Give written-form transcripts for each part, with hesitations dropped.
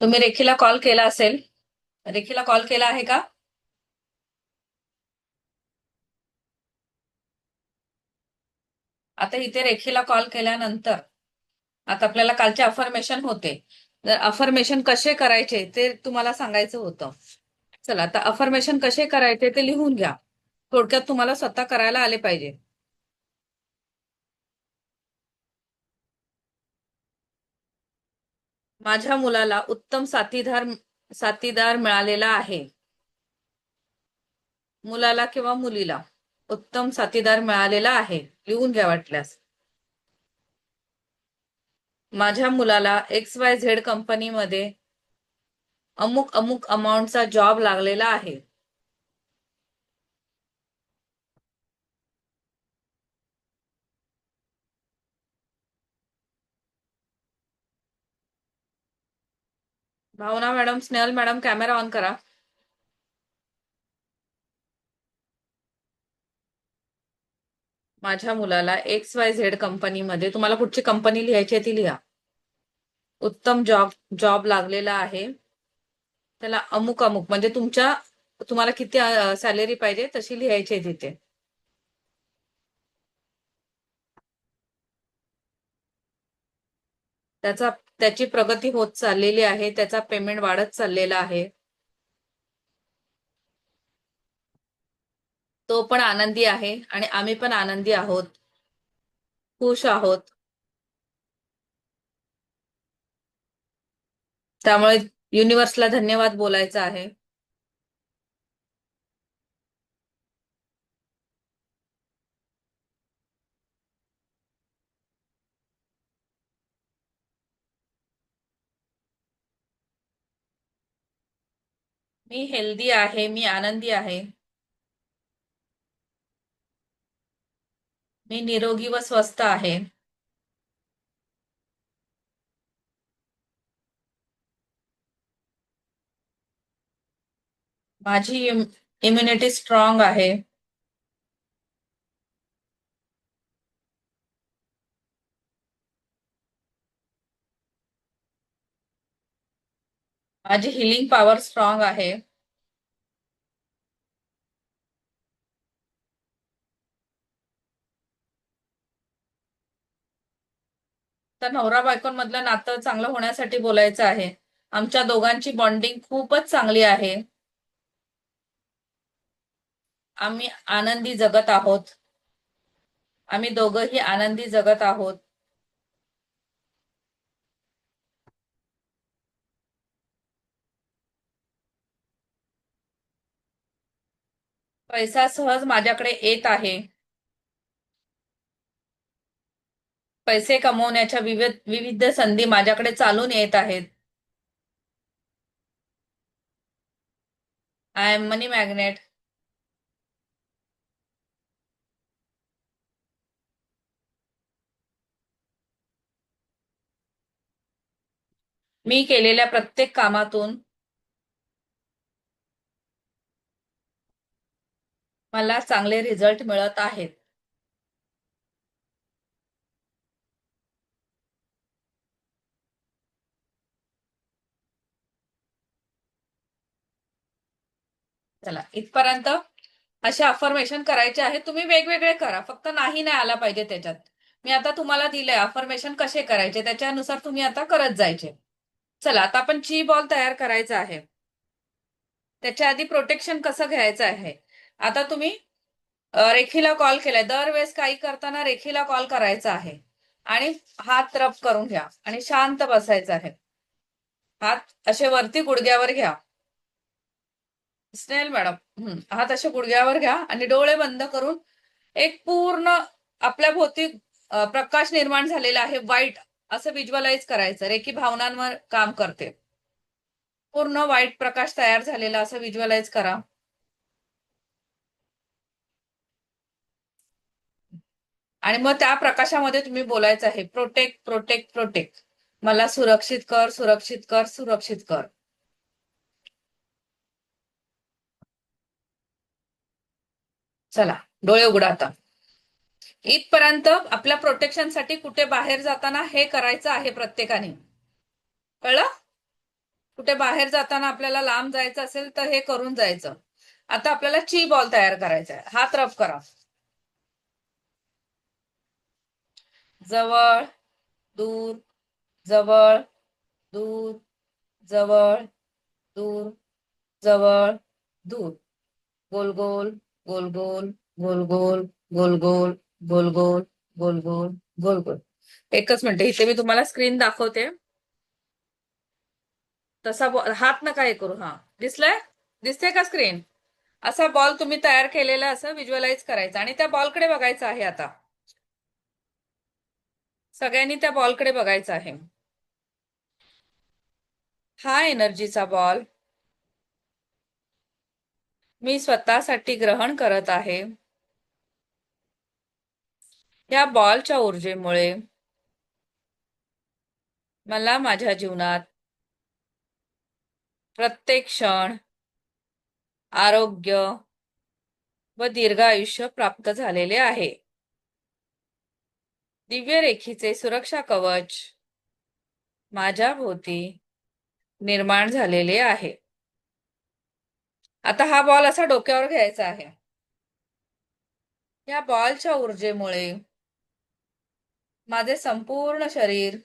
तुम्ही रेखीला कॉल केला असेल. रेखीला कॉल केला आहे का? आता इथे रेखीला कॉल केल्यानंतर आता आपल्याला कालचे अफर्मेशन होते. तर अफर्मेशन कसे करायचे ते तुम्हाला सांगायचं होतं. चला, आता अफर्मेशन कसे करायचे ते लिहून घ्या. थोडक्यात तुम्हाला स्वतः करायला आले पाहिजे. माझ्या मुलाला उत्तम साथीदार मिळालेला आहे. मुलाला किंवा मुलीला उत्तम साथीदार मिळालेला आहे. लिहून घ्या वाटल्यास. माझ्या मुलाला XYZ कंपनीमध्ये अमुक अमुक अमाऊंटचा जॉब लागलेला आहे. Bhavna madam, Snehal madam, camera on करा. माझ्या मुलाला XYZ कंपनीमध्ये, तुम्हाला कुठची कंपनी लिहायची आहे ती लिहा, उत्तम जॉब लागलेला आहे. त्याला अमुक अमुक म्हणजे तुम्हाला किती सॅलरी पाहिजे तशी लिहायची आहे तिथे. त्याची प्रगती होत चाललेली आहे. त्याचा पेमेंट वाढत चाललेला आहे. तो पण आनंदी आहे आणि आम्ही पण आनंदी आहोत, खुश आहोत. त्यामुळे युनिव्हर्सला धन्यवाद बोलायचा आहे. मी हेल्दी आहे, मी आनंदी आहे. मी निरोगी व स्वस्थ आहे. माझी इम्युनिटी स्ट्रॉंग आहे. माझी हिलिंग पॉवर स्ट्रॉंग आहे. तर नवरा बायकोंमधलं नातं चांगलं होण्यासाठी बोलायचं आहे. आमच्या दोघांची बॉन्डिंग खूपच चांगली आहे. आम्ही आनंदी जगत आहोत. आम्ही दोघंही आनंदी जगत आहोत. पैसा सहज माझ्याकडे येत आहे. पैसे कमवण्याच्या विविध संधी माझ्याकडे चालून येत आहेत. I am money magnet. मी केलेल्या प्रत्येक कामातून मला चांगले रिझल्ट मिळत आहेत. चला, इथपर्यंत असे अफर्मेशन करायचे आहे. तुम्ही वेगवेगळे करा, फक्त नाही आला पाहिजे त्याच्यात. मी आता तुम्हाला दिलंय अफर्मेशन कसे करायचे, त्याच्यानुसार तुम्ही आता करत जायचे. चला, आता आपण ची बॉल तयार करायचा आहे. त्याच्या आधी प्रोटेक्शन कसं घ्यायचं आहे. आता तुम्ही रेखीला कॉल केलाय. दरवेळेस काही करताना रेखीला कॉल करायचा आहे आणि हात रब करून घ्या आणि शांत बसायचं आहे. हात असे वरती गुडघ्यावर घ्या. स्नेल मॅडम, हात असे गुडघ्यावर घ्या आणि डोळे बंद करून एक पूर्ण आपल्या भोवती प्रकाश निर्माण झालेला आहे, वाईट, असं व्हिज्युअलाइज करायचं. रेकी भावनांवर काम करते. पूर्ण वाईट प्रकाश तयार झालेला असं व्हिज्युअलाइज करा. आणि मग त्या प्रकाशामध्ये तुम्ही बोलायचं आहे, प्रोटेक्ट प्रोटेक्ट प्रोटेक्ट. मला सुरक्षित कर, सुरक्षित कर, सुरक्षित कर. चला, डोळे उघडा आता. इथपर्यंत आपल्या प्रोटेक्शनसाठी कुठे बाहेर जाताना हे करायचं आहे प्रत्येकाने. कळलं? कुठे बाहेर जाताना आपल्याला लांब जायचं असेल तर हे करून जायचं. आता आपल्याला ची बॉल तयार करायचा आहे. हात रब करा. जवळ, दूर, जवळ, दूर, जवळ, दूर, जवळ, दूर. गोल गोल, गोल गोल, गोल गोल, गोल गोल, गोल गोल, गोल गोल, गोल गोल. एकच मिनिट, इथे मी तुम्हाला स्क्रीन दाखवते. तसा हात नका हे करू. हा, दिसलंय? दिसते का स्क्रीन? असा बॉल तुम्ही तयार केलेला असं व्हिज्युअलाइज करायचा आणि त्या बॉलकडे बघायचं आहे. आता सगळ्यांनी त्या बॉलकडे बघायचं आहे. हा एनर्जीचा बॉल मी स्वतःसाठी ग्रहण करत आहे. या बॉलच्या ऊर्जेमुळे मला माझ्या जीवनात प्रत्येक क्षण आरोग्य व दीर्घ आयुष्य प्राप्त झालेले आहे. दिव्य रेखीचे सुरक्षा कवच माझ्या भोवती निर्माण झालेले आहे. आता हा बॉल असा डोक्यावर घ्यायचा आहे. या बॉलच्या ऊर्जेमुळे माझे संपूर्ण शरीर,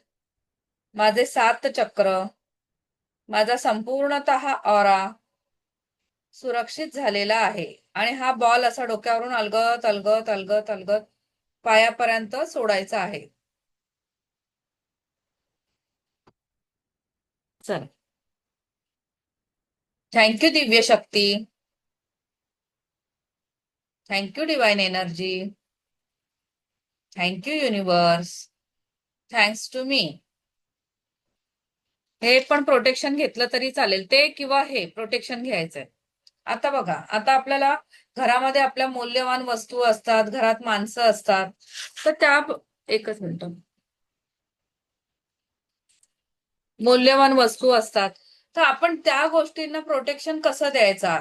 माझे 7 चक्र, माझा संपूर्णतः ऑरा सुरक्षित झालेला आहे. आणि हा बॉल असा डोक्यावरून अलगत अलगत अलगत अलगत पायापर्यंत सोडायचा आहे. चल, थँक्यू दिव्य शक्ती, thank you divine energy, thank you universe, thanks to me. हे पण प्रोटेक्शन घेतलं तरी चालेल, ते किंवा हे प्रोटेक्शन घ्यायचंय. आता बघा, आता आपल्याला घरामध्ये आपल्या मौल्यवान वस्तू असतात, घरात माणसं असतात, तर त्या एकच मिनिट, मौल्यवान वस्तू असतात, तर आपण त्या गोष्टींना प्रोटेक्शन कसं द्यायचा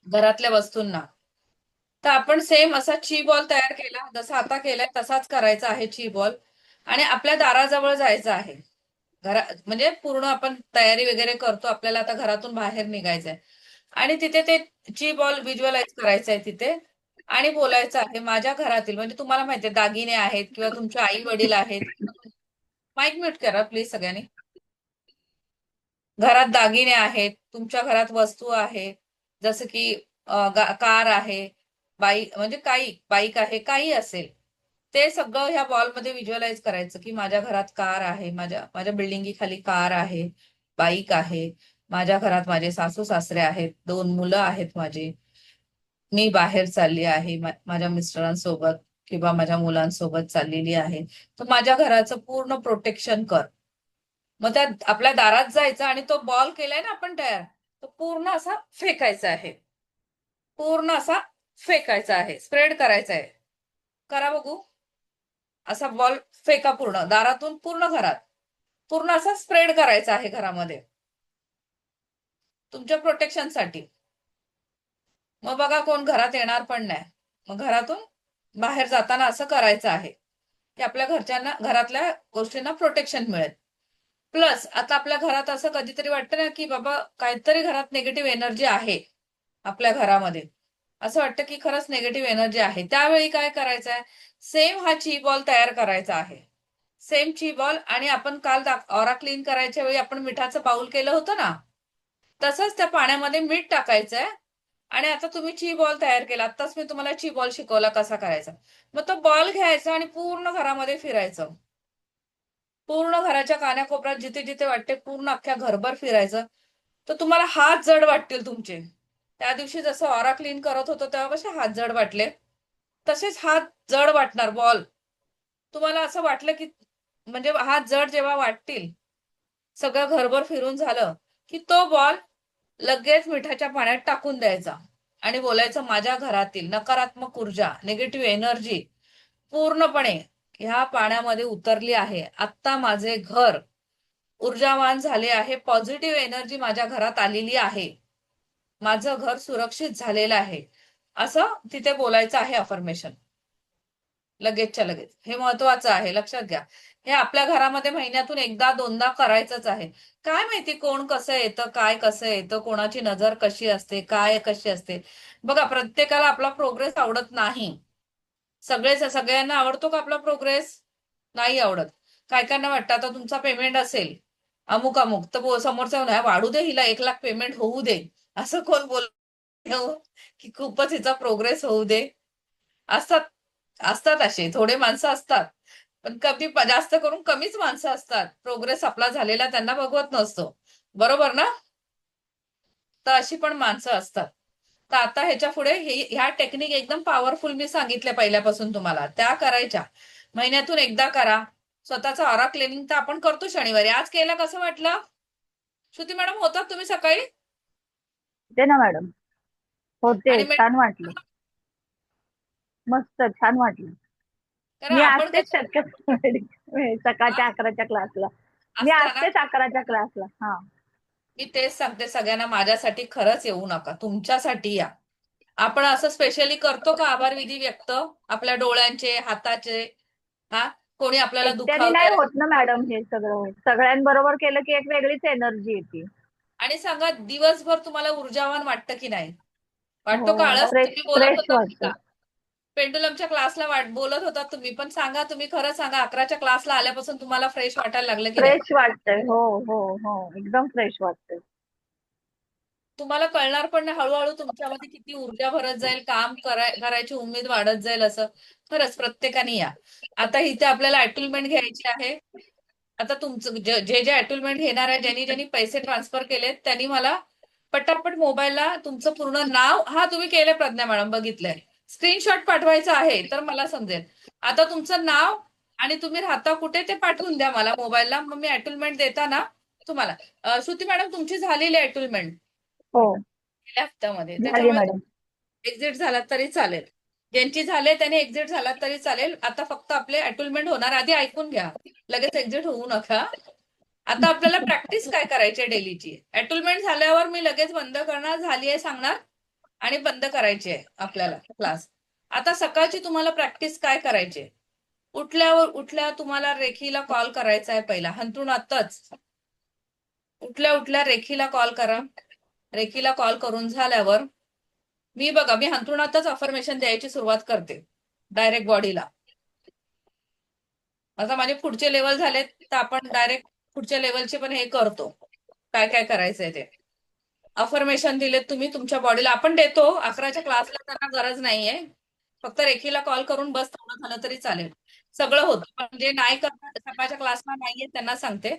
घरातल्या वस्तूंना? तर आपण सेम असा ची बॉल तयार केला, जसा आता केलाय तसाच करायचा आहे ची बॉल, आणि आपल्या दाराजवळ जायचं आहे. म्हणजे पूर्ण आपण तयारी वगैरे करतो, आपल्याला आता घरातून बाहेर निघायचंय आणि तिथे ते ची बॉल व्हिज्युअलाइज करायचंय तिथे आणि बोलायचं आहे माझ्या घरातील, म्हणजे तुम्हाला माहितीये दागिने आहेत किंवा तुमचे आई वडील आहेत. माईक म्यूट करा प्लीज सगळ्यांनी. घरात दागिने आहेत, तुमच्या घरात वस्तू आहे, जसं की कार आहे, म्हणजे काही बाईक आहे, काही असेल, ते सगळं ह्या बॉलमध्ये व्हिज्युअलाइज करायचं की माझ्या घरात कार आहे, माझ्या माझ्या बिल्डिंगी खाली कार आहे, बाईक आहे, माझ्या घरात माझे सासू सासरे आहेत, 2 मुलं आहेत माझे, मी बाहेर चालली आहे माझ्या मिस्टरांसोबत किंवा माझ्या मुलांसोबत चाललेली आहे, तर माझ्या घराचं पूर्ण प्रोटेक्शन कर. मग त्या आपल्या दारात जायचं आणि तो बॉल केलाय ना आपण तयार, तो पूर्ण असा फेकायचा आहे, पूर्ण असा फेकायचा आहे, स्प्रेड करायचा आहे. करा बघू. असा बॉल फेका पूर्ण दारातून पूर्ण घरात, पूर्ण असा स्प्रेड करायचा आहे घरामध्ये तुमच्या प्रोटेक्शनसाठी. मग बघा कोण घरात येणार पण नाही. मग घरातून बाहेर जाताना असं करायचं आहे की आपल्या घरच्यांना, घरातल्या गोष्टींना प्रोटेक्शन मिळेल. प्लस आता आपल्या घरात असं कधीतरी वाटतं ना की बाबा काहीतरी घरात निगेटिव्ह एनर्जी आहे आपल्या घरामध्ये, असं वाटतं की खरंच निगेटिव्ह एनर्जी आहे, त्यावेळी काय करायचं आहे, सेम हा ची बॉल तयार करायचा आहे. सेम ची बॉल, आणि आपण काल ऑरा क्लीन करायच्या वेळी आपण मिठाचं बाउल केलं होतं ना, तसंच त्या पाण्यामध्ये मीठ टाकायचंय. आणि आता तुम्ही ची बॉल तयार केला, आताच मी तुम्हाला ची बॉल शिकवला कसा करायचा. मग तो बॉल घ्यायचा आणि पूर्ण घरामध्ये फिरायचं, पूर्ण घराच्या कानाकोपऱ्यात जिथे जिथे वाटते पूर्ण अख्ख्या घरभर फिरायचं. तर तुम्हाला हात जड वाटतील तुमचे. त्या दिवशी जसं ऑरा क्लीन करत होतो तेव्हा कसे हात जड वाटले, तसेच हात जड वाटणार. बॉल तुम्हाला असं वाटलं की, म्हणजे हात जड जेव्हा वाटतील, सगळं घरभर फिरून झालं की तो बॉल लगेच मिठाच्या पाण्यात टाकून द्यायचा आणि बोलायचं माझ्या घरातील नकारात्मक ऊर्जा, निगेटिव्ह एनर्जी पूर्णपणे ह्या पाण्यामध्ये उतरली आहे. आता माझे घर ऊर्जावान झाले आहे, पॉझिटिव्ह एनर्जी माझ्या घरात आलेली आहे, माझं घर सुरक्षित झालेलं आहे, असं तिथे बोलायचं आहे अफर्मेशन. लगेचच्या लगेच. हे महत्वाचं आहे, लक्षात घ्या. हे आपल्या घरामध्ये महिन्यातून एकदा दोनदा करायचंच आहे. काय माहिती कोण कसं येतं, काय कसं येतं, कोणाची नजर कशी असते, काय कशी असते. बघा, प्रत्येकाला आपला प्रोग्रेस आवडत नाही. सगळ्यांना आवडतो का आपला प्रोग्रेस? नाही आवडत. काय कायना वाटतं आता तुमचा पेमेंट असेल अमुक अमुक, तर समोरचा नाही, वाढू दे, हिला 1 लाख पेमेंट होऊ दे, असं कोण बोल की खूपच हिचा प्रोग्रेस होऊ दे. असतात असतात असे थोडे माणसं असतात, पण कमी जास्त करून कमीच माणसं असतात प्रोग्रेस आपला झालेला त्यांना बघवत नसतो. बरोबर ना? तर अशी पण माणसं असतात. तर आता ह्याच्या पुढे ह्या टेक्निक एकदम पॉवरफुल मी सांगितल्या पहिल्यापासून तुम्हाला, त्या करायच्या. महिन्यातून एकदा करा. स्वतःचा ऑरा क्लिनिंग तर आपण करतो शनिवारी. आज केलं, कसं वाटलं? श्रुती मॅडम होतात तुम्ही सकाळी? होते ना मॅडम, होते, आणि छान वाटलं. मस्त छान वाटलं. कारण मी आपण असतेच कसं शक्यतो हा, सकाळच्या 11च्या क्लासला. मी असता ना. असतेच 11च्या क्लासला. हा. मी तेच सांगते सगळ्यांना, माझ्यासाठी खरंच येऊ नका, तुमच्यासाठी या. आपण असं स्पेशली करतो का आभार विधी व्यक्त आपल्या डोळ्यांचे, हाताचे? हा, कोणी आपल्याला एकट्याने नाही दुखावलंय? होत ना मॅडम हे सगळं. सगळ्यांबरोबर केलं की एक वेगळीच एनर्जी येते. आणि सांगा, दिवसभर तुम्हाला ऊर्जावान वाटतं की नाही? हो, वाटतो का आळस? फ्रेश तुम्ही बोलत फ्रेश होतात वाटतं. का? पेंडुलमच्या क्लासला बोलत होता तुम्ही, पण सांगा, तुम्ही खरं सांगा, 11च्या क्लासला आल्यापासून तुम्हाला फ्रेश वाटायला लागलं की नाही? फ्रेश वाटतंय. हो, हो, हो. एकदम फ्रेश वाटतंय. तुम्हाला कळणार पण नाही हळूहळू तुमच्यामध्ये किती ऊर्जा भरत जाईल, काम करायची उमेद वाढत जाईल. असं खरंच प्रत्येकाने या. आता इथे आपल्याला अटुलमेंट घ्यायची आहे. आता तुमचं जे जे अटुलमेंट घेणार आहे, ज्यांनी ज्यांनी पैसे ट्रान्सफर केलेत, त्यांनी मला पटापट मोबाईलला तुमचं पूर्ण नाव, हा तुम्ही केलंय प्रज्ञा मॅडम, बघितलंय, स्क्रीनशॉट पाठवायचा आहे तर मला समजेल. आता तुमचं नाव आणि तुम्ही राहता कुठे ते पाठवून द्या मला मोबाईलला, मग मी अटुलमेंट देताना तुम्हाला. श्रुती मॅडम, तुमची झालेली अटुलमेंट हो, गेल्या हप्त्यामध्ये, झाली त्याच्यामुळे मॅडम. एक्झिट झालात तरी चालेल. ज्यांची झाले त्याने एक्झिट झालात तरी चालेल. आता फक्त आपले अटुलमेंट होणार, आधी ऐकून घ्या, लगेच एक्झिट होऊ नका. आता आपल्याला प्रॅक्टिस काय करायची आहे डेलीची. अटुलमेंट झाल्यावर मी लगेच बंद करणार, झाली आहे सांगणार, आणि बंद करायची आहे आपल्याला क्लास. आता सकाळची तुम्हाला प्रॅक्टिस काय करायची आहे? उठल्या तुम्हाला रेखीला कॉल करायचा आहे पहिला, हंतरुणातच. उठल्या रेखीला कॉल करा. रेखीला कॉल करून झाल्यावर मी हंतरुणातच अफर्मेशन द्यायची सुरुवात करते, डायरेक्ट बॉडीला. आता माझे पुढचे लेवल झालेत, तर आपण डायरेक्ट पुढच्या लेवलचे पण हे करतो. काय काय करायचंय ते अफर्मेशन दिलेत तुम्ही तुमच्या बॉडीला, आपण देतो. 11च्या क्लासला त्यांना गरज नाहीये. फक्त रेखीला कॉल करून बस, तेवढं झालं तरी चालेल, सगळं होतं. पण जे नाही करणार, सकाळच्या क्लासला नाहीये, त्यांना सांगते,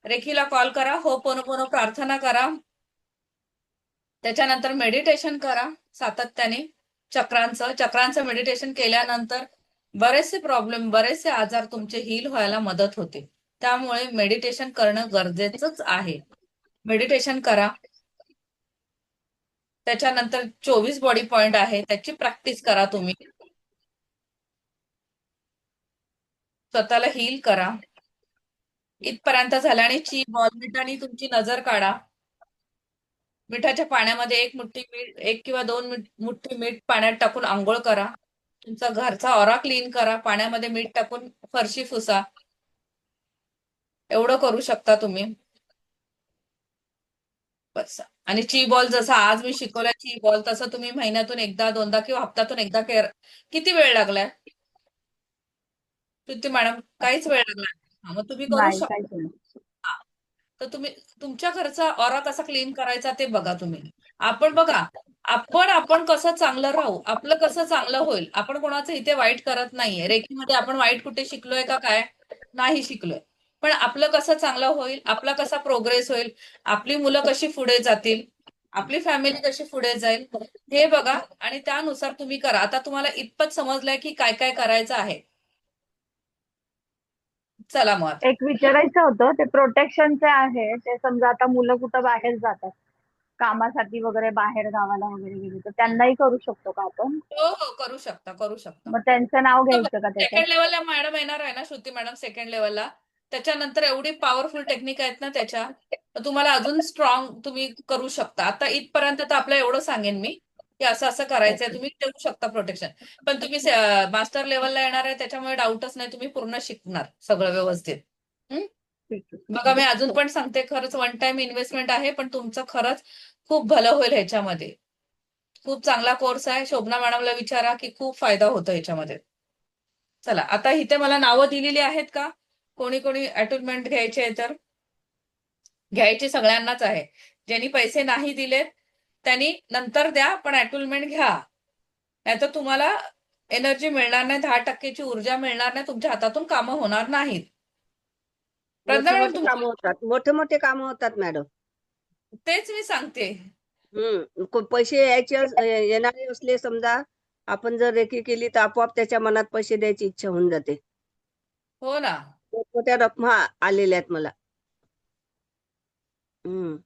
रेखीला कॉल करा, होपोनोपोनो प्रार्थना करा, त्याच्यानंतर मेडिटेशन करा सातत्याने. चक्रांचं मेडिटेशन केल्यानंतर बरेचसे प्रॉब्लेम, बरेचसे आजार तुमचे हील व्हायला मदत होते. त्यामुळे मेडिटेशन करणं गरजेचंच आहे. मेडिटेशन करा. त्याच्यानंतर 24 बॉडी पॉइंट आहे, त्याची प्रॅक्टिस करा तुम्ही. स्वतःला हील करा. इथपर्यंत झाल्याने ची बॉल, मिठाने तुमची नजर काढा. मिठाच्या पाण्यामध्ये एक किंवा 2 मुठ्ठी मीठ पाण्यात टाकून आंघोळ करा. तुमचा घरचा ऑरा क्लीन करा, पाण्यामध्ये मीठ टाकून फरशी पुसा. एवढं करू शकता तुम्ही. बस. आणि ची बॉल, जसं आज मी शिकवला ची बॉल, तसं तुम्ही महिन्यातून एकदा दोनदा किंवा हप्त्यातून एकदा किती वेळ लागलाय प्रीती मॅडम? काहीच वेळ लागला नाही. मग तुम्ही करू नाही, काहीच शकता. नाही. तर तुम्ही तुमच्या घरचा ऑरा कसा क्लीन करायचा ते बघा तुम्ही. आपण बघा, आपण कसं चांगलं राहू, आपलं कसं चांगलं होईल. आपण कोणाचं इथे वाईट करत नाहीये. रेखीमध्ये आपण वाईट कुठे शिकलोय का काय? नाही शिकलोय. पण आपलं कसं चांगलं होईल, आपला कसा प्रोग्रेस होईल, आपली मुलं कशी पुढे जातील, आपली फॅमिली कशी पुढे जाईल, हे बघा. आणि त्यानुसार तुम्ही करा. आता तुम्हाला इतपत समजलंय की काय काय करायचं आहे. चला मग आता. एक विचारायचं होतं, ते प्रोटेक्शनचे आहे, ते समजा आता मुलं कुठं बाहेर जातात कामासाठी वगैरे, बाहेर गावाला वगैरे गेले, तर त्यांनाही करू शकतो का आपण? हो हो, करू शकता, करू शकता. मग त्यांचं नाव घ्यायचं का त्याच्यात? सेकंड लेवलला मॅडम येणार आहे ना, श्रुती मॅडम, सेकंड लेवलला. त्याच्यानंतर एवढी पॉवरफुल टेक्निक आहेत ना त्याच्या, तर तुम्हाला अजून स्ट्रॉंग तुम्ही करू शकता. आता इथपर्यंत तर आपलं एवढं सांगेन मी. की असं असं करायचंय, ओके. तुम्ही देऊ शकता प्रोटेक्शन. पण तुम्ही मास्टर लेवलला येणार आहे त्याच्यामुळे डाऊटच नाही, तुम्ही पूर्ण शिकणार सगळं व्यवस्थित. हं? ठीक आहे. बघा मी अजून पण सांगते, खरंच वन टाइम इन्व्हेस्टमेंट आहे, पण तुमचं खरंच खूप भलं होईल ह्याच्यामध्ये. खूप चांगला कोर्स आहे. शोभना मॅडमला विचारा की खूप फायदा होतो ह्याच्यामध्ये. चला आता इथे मला नावं दिलेली आहेत का? कोणी कोणी अटोनमेंट घ्यायचे आहे तर घ्यायचे सगळ्यांनाच आहे. ज्यांनी पैसे नाही दिलेत त्यांनी नंतर द्या, पण अटोनमेंट घ्या. नाहीतर तुम्हाला एनर्जी मिळणार नाही, 10%ची ऊर्जा मिळणार नाही, तुमच्या हातातून कामं होणार नाहीत. प्रज्ञा मोठे मॅडम मोठे काम तुमचं होतात, मोठे मोठे काम होतात मॅडम. तेच मी सांगते. पैसे येणारे असले समजा, आपण जर रेकी केली तर आपोआप त्याच्या मनात पैसे द्यायची इच्छा होऊन जाते. हो ना. मोठ्या रकमा आलेल्या आहेत मला. हम्म